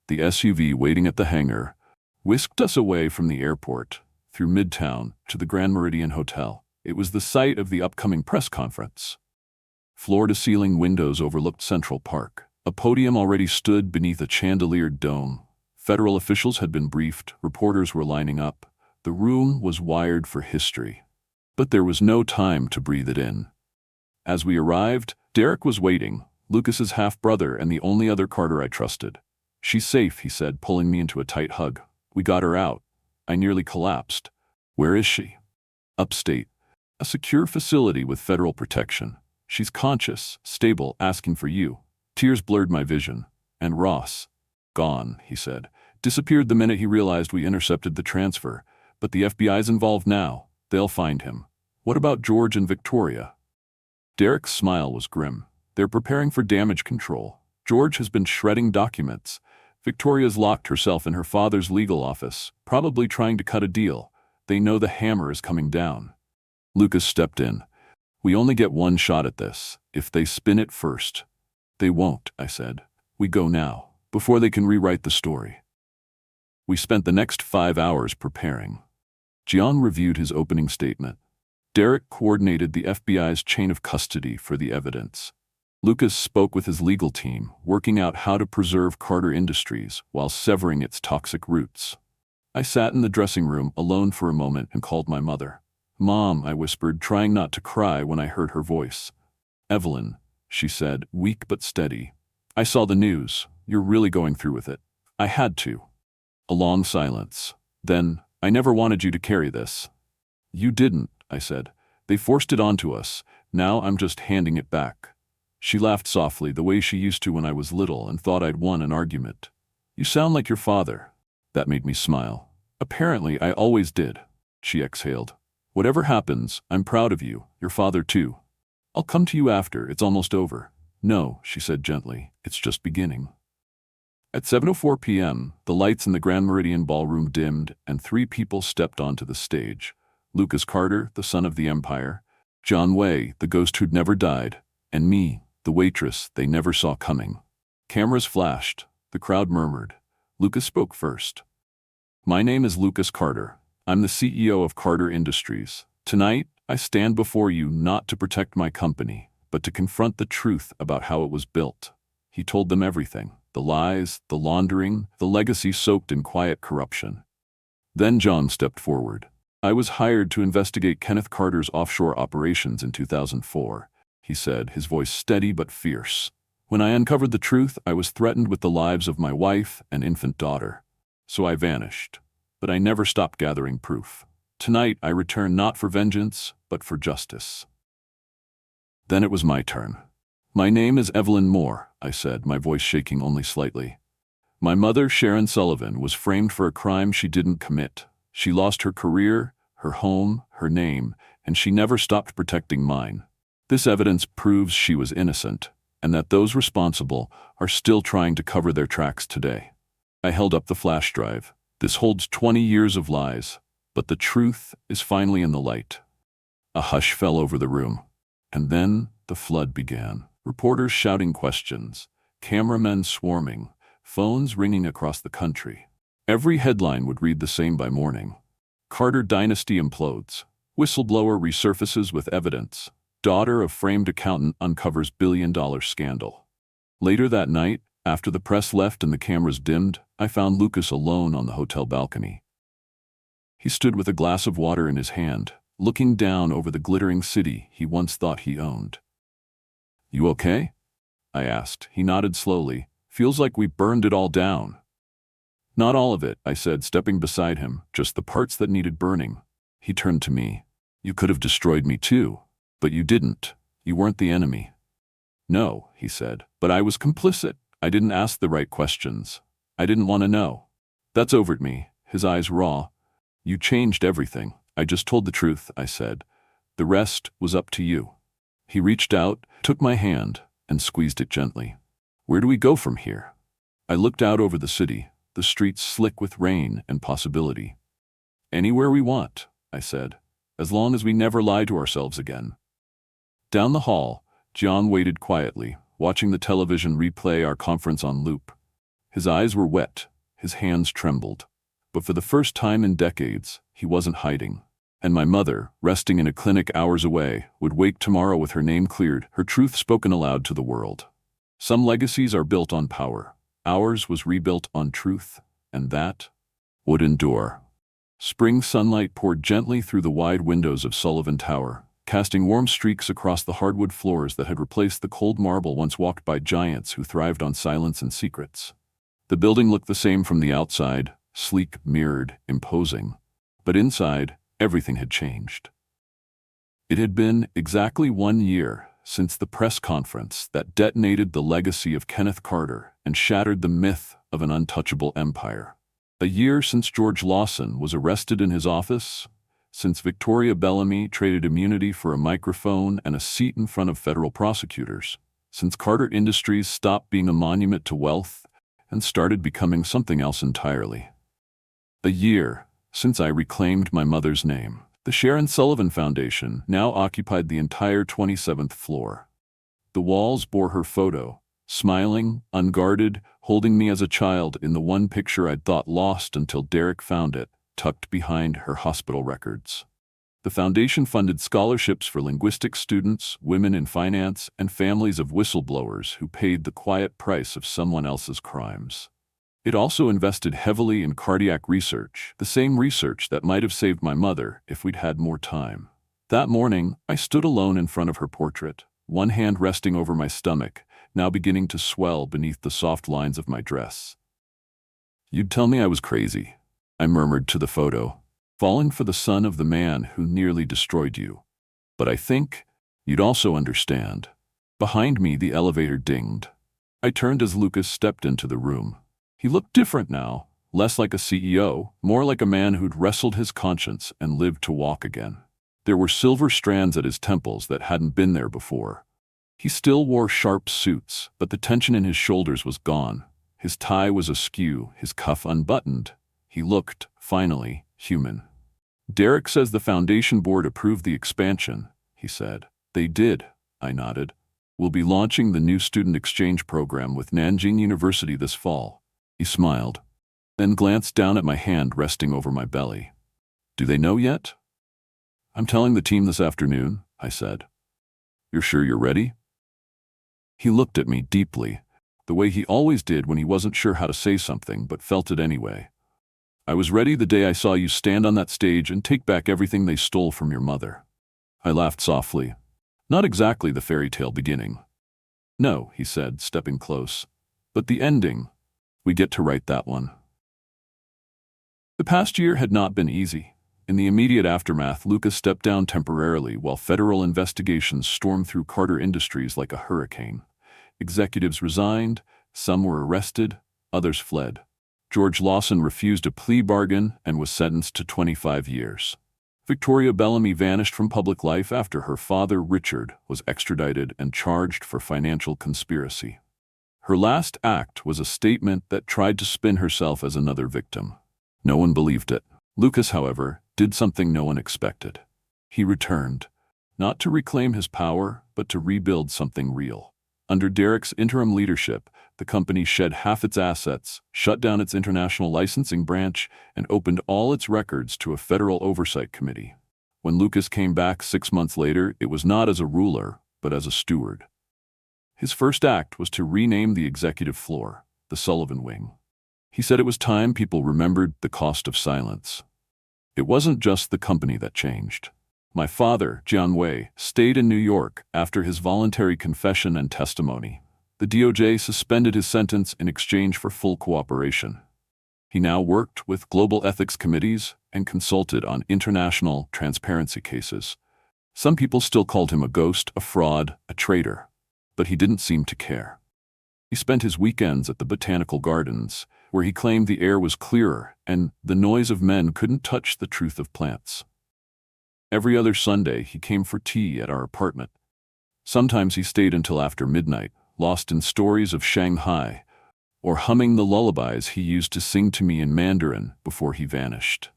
The SUV waiting at the hangar whisked us away from the airport, through Midtown, to the Grand Meridian Hotel. It was the site of the upcoming press conference. Floor-to-ceiling windows overlooked Central Park. A podium already stood beneath a chandeliered dome. Federal officials had been briefed, reporters were lining up. The room was wired for history. But there was no time to breathe it in. As we arrived, Derek was waiting, Lucas's half-brother and the only other Carter I trusted. "She's safe," he said, pulling me into a tight hug. "We got her out." I nearly collapsed. "Where is she?" "Upstate. A secure facility with federal protection. She's conscious, stable, asking for you." Tears blurred my vision. "And Ross?" "Gone," he said. "Disappeared the minute he realized we intercepted the transfer. But the FBI's involved now. They'll find him." "What about George and Victoria?" Derek's smile was grim. "They're preparing for damage control. George has been shredding documents. Victoria's locked herself in her father's legal office, probably trying to cut a deal. They know the hammer is coming down." Lucas stepped in. "We only get one shot at this, if they spin it first." "They won't," I said. "We go now, before they can rewrite the story." We spent the next 5 hours preparing. Jian reviewed his opening statement. Derek coordinated the FBI's chain of custody for the evidence. Lucas spoke with his legal team, working out how to preserve Carter Industries while severing its toxic roots. I sat in the dressing room alone for a moment and called my mother. "Mom," I whispered, trying not to cry when I heard her voice. "Evelyn," she said, weak but steady. "I saw the news. You're really going through with it." "I had to." A long silence. Then, "I never wanted you to carry this." "You didn't," I said. "They forced it onto us. Now I'm just handing it back." She laughed softly, the way she used to when I was little, and thought I'd won an argument. "You sound like your father." That made me smile. "Apparently, I always did." She exhaled. "Whatever happens, I'm proud of you, your father too. I'll come to you after, it's almost over." "No," she said gently, "it's just beginning." At 7:04 p.m., the lights in the Grand Meridian Ballroom dimmed, and 3 people stepped onto the stage. Lucas Carter, the son of the Empire, John Way, the ghost who'd never died, and me, the waitress they never saw coming. Cameras flashed. The crowd murmured. Lucas spoke first. "My name is Lucas Carter. I'm the CEO of Carter Industries. Tonight, I stand before you not to protect my company, but to confront the truth about how it was built." He told them everything. The lies, the laundering, the legacy soaked in quiet corruption. Then John stepped forward. "I was hired to investigate Kenneth Carter's offshore operations in 2004, he said, his voice steady but fierce. "When I uncovered the truth, I was threatened with the lives of my wife and infant daughter. So I vanished. But I never stopped gathering proof. Tonight I return not for vengeance, but for justice." Then it was my turn. "My name is Evelyn Moore," I said, my voice shaking only slightly. "My mother, Sharon Sullivan, was framed for a crime she didn't commit. She lost her career, her home, her name, and she never stopped protecting mine. This evidence proves she was innocent, and that those responsible are still trying to cover their tracks today." I held up the flash drive. "This holds 20 years of lies, but the truth is finally in the light." A hush fell over the room, and then the flood began. Reporters shouting questions, cameramen swarming, phones ringing across the country. Every headline would read the same by morning. "Carter dynasty implodes. Whistleblower resurfaces with evidence. Daughter of framed accountant uncovers billion-dollar scandal." Later that night, after the press left and the cameras dimmed, I found Lucas alone on the hotel balcony. He stood with a glass of water in his hand, looking down over the glittering city he once thought he owned. "You okay?" I asked. He nodded slowly. "Feels like we burned it all down." "Not all of it," I said, stepping beside him, "just the parts that needed burning." He turned to me. "You could have destroyed me too, but you didn't. You weren't the enemy." "No," he said, "but I was complicit. I didn't ask the right questions. I didn't want to know." "That's over at me," his eyes raw. "You changed everything." "I just told the truth," I said. "The rest was up to you." He reached out, took my hand, and squeezed it gently. "Where do we go from here?" I looked out over the city, the streets slick with rain and possibility. "Anywhere we want," I said, "as long as we never lie to ourselves again." Down the hall, John waited quietly, watching the television replay our conference on loop. His eyes were wet, his hands trembled. But for the first time in decades, he wasn't hiding. And my mother, resting in a clinic hours away, would wake tomorrow with her name cleared, her truth spoken aloud to the world. Some legacies are built on power. Ours was rebuilt on truth, and that would endure. Spring sunlight poured gently through the wide windows of Sullivan Tower, casting warm streaks across the hardwood floors that had replaced the cold marble once walked by giants who thrived on silence and secrets. The building looked the same from the outside, sleek, mirrored, imposing. But inside, everything had changed. It had been exactly 1 year since the press conference that detonated the legacy of Kenneth Carter and shattered the myth of an untouchable empire. A year since George Lawson was arrested in his office, since Victoria Bellamy traded immunity for a microphone and a seat in front of federal prosecutors, since Carter Industries stopped being a monument to wealth and started becoming something else entirely. A year since I reclaimed my mother's name. The Sharon Sullivan Foundation now occupied the entire 27th floor. The walls bore her photo, smiling, unguarded, holding me as a child in the one picture I'd thought lost until Derek found it, tucked behind her hospital records. The foundation funded scholarships for linguistics students, women in finance, and families of whistleblowers who paid the quiet price of someone else's crimes. It also invested heavily in cardiac research, the same research that might have saved my mother if we'd had more time. That morning, I stood alone in front of her portrait, one hand resting over my stomach, now beginning to swell beneath the soft lines of my dress. "You'd tell me I was crazy," I murmured to the photo, "falling for the son of the man who nearly destroyed you. But I think you'd also understand." Behind me, the elevator dinged. I turned as Lucas stepped into the room. He looked different now, less like a CEO, more like a man who'd wrestled his conscience and lived to walk again. There were silver strands at his temples that hadn't been there before. He still wore sharp suits, but the tension in his shoulders was gone. His tie was askew, his cuff unbuttoned. He looked, finally, human. "Derek says the foundation board approved the expansion," he said. "They did," I nodded. "We'll be launching the new student exchange program with Nanjing University this fall." He smiled, then glanced down at my hand resting over my belly. "Do they know yet?" "I'm telling the team this afternoon," I said. "You're sure you're ready?" He looked at me deeply, the way he always did when he wasn't sure how to say something but felt it anyway. "I was ready the day I saw you stand on that stage and take back everything they stole from your mother." I laughed softly. "Not exactly the fairy tale beginning." "No," he said, stepping close. "But the ending. We get to write that one." The past year had not been easy. In the immediate aftermath, Lucas stepped down temporarily while federal investigations stormed through Carter Industries like a hurricane. Executives resigned, some were arrested, others fled. George Lawson refused a plea bargain and was sentenced to 25 years. Victoria Bellamy vanished from public life after her father, Richard, was extradited and charged for financial conspiracy. Her last act was a statement that tried to spin herself as another victim. No one believed it. Lucas, however, did something no one expected. He returned, not to reclaim his power, but to rebuild something real. Under Derek's interim leadership, the company shed half its assets, shut down its international licensing branch, and opened all its records to a federal oversight committee. When Lucas came back 6 months later, it was not as a ruler, but as a steward. His first act was to rename the executive floor, the Sullivan Wing. He said it was time people remembered the cost of silence. It wasn't just the company that changed. My father, Jian Wei, stayed in New York after his voluntary confession and testimony. The DOJ suspended his sentence in exchange for full cooperation. He now worked with global ethics committees and consulted on international transparency cases. Some people still called him a ghost, a fraud, a traitor, but he didn't seem to care. He spent his weekends at the botanical gardens, where he claimed the air was clearer and the noise of men couldn't touch the truth of plants. Every other Sunday, he came for tea at our apartment. Sometimes he stayed until after midnight, lost in stories of Shanghai, or humming the lullabies he used to sing to me in Mandarin before he vanished.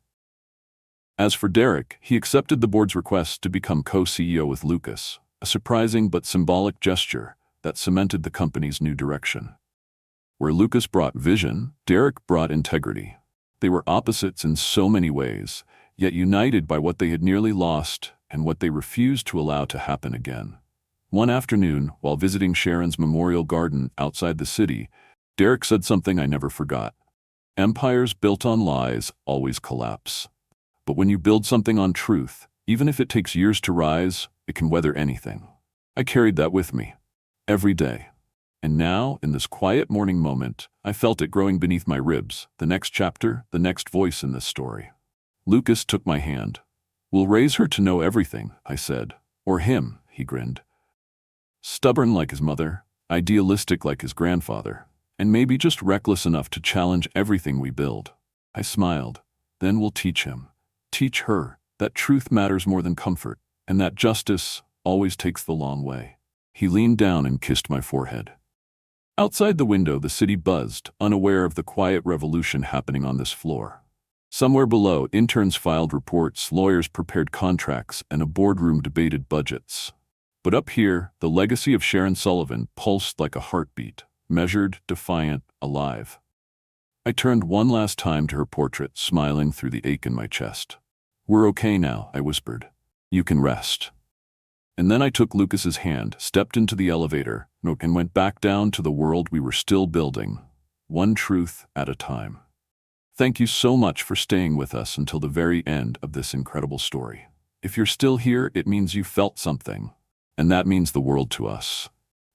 As for Derek, he accepted the board's request to become co-CEO with Lucas, a surprising but symbolic gesture that cemented the company's new direction. Where Lucas brought vision, Derek brought integrity. They were opposites in so many ways, yet united by what they had nearly lost and what they refused to allow to happen again. One afternoon, while visiting Sharon's memorial garden outside the city, Derek said something I never forgot. "Empires built on lies always collapse. But when you build something on truth, even if it takes years to rise, it can weather anything." I carried that with me, every day. And now, in this quiet morning moment, I felt it growing beneath my ribs, the next chapter, the next voice in this story. Lucas took my hand. "We'll raise her to know everything," I said. "Or him," he grinned. "Stubborn like his mother, idealistic like his grandfather, and maybe just reckless enough to challenge everything we build." I smiled. "Then we'll teach him, teach her, that truth matters more than comfort, and that justice always takes the long way." He leaned down and kissed my forehead. Outside the window, the city buzzed, unaware of the quiet revolution happening on this floor. Somewhere below, interns filed reports, lawyers prepared contracts, and a boardroom debated budgets. But up here, the legacy of Sharon Sullivan pulsed like a heartbeat, measured, defiant, alive. I turned one last time to her portrait, smiling through the ache in my chest. "We're okay now," I whispered. "You can rest." And then I took Lucas's hand, stepped into the elevator, and went back down to the world we were still building, one truth at a time. Thank you so much for staying with us until the very end of this incredible story. If you're still here, it means you felt something, and that means the world to us.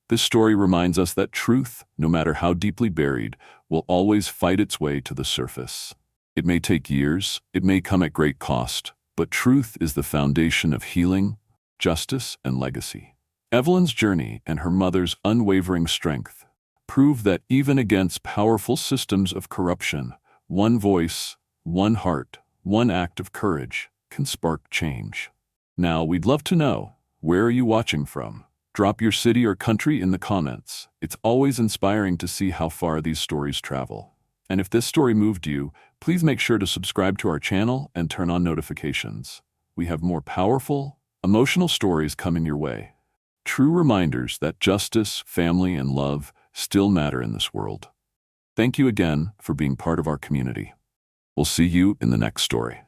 This story reminds us that truth, no matter how deeply buried, will always fight its way to the surface. It may take years, it may come at great cost, but truth is the foundation of healing, justice, and legacy. Evelyn's journey and her mother's unwavering strength prove that even against powerful systems of corruption, one voice, one heart, one act of courage can spark change. Now, we'd love to know, where are you watching from? Drop your city or country in the comments. It's always inspiring to see how far these stories travel. And if this story moved you, please make sure to subscribe to our channel and turn on notifications. We have more powerful, emotional stories coming your way. True reminders that justice, family, and love still matter in this world. Thank you again for being part of our community. We'll see you in the next story.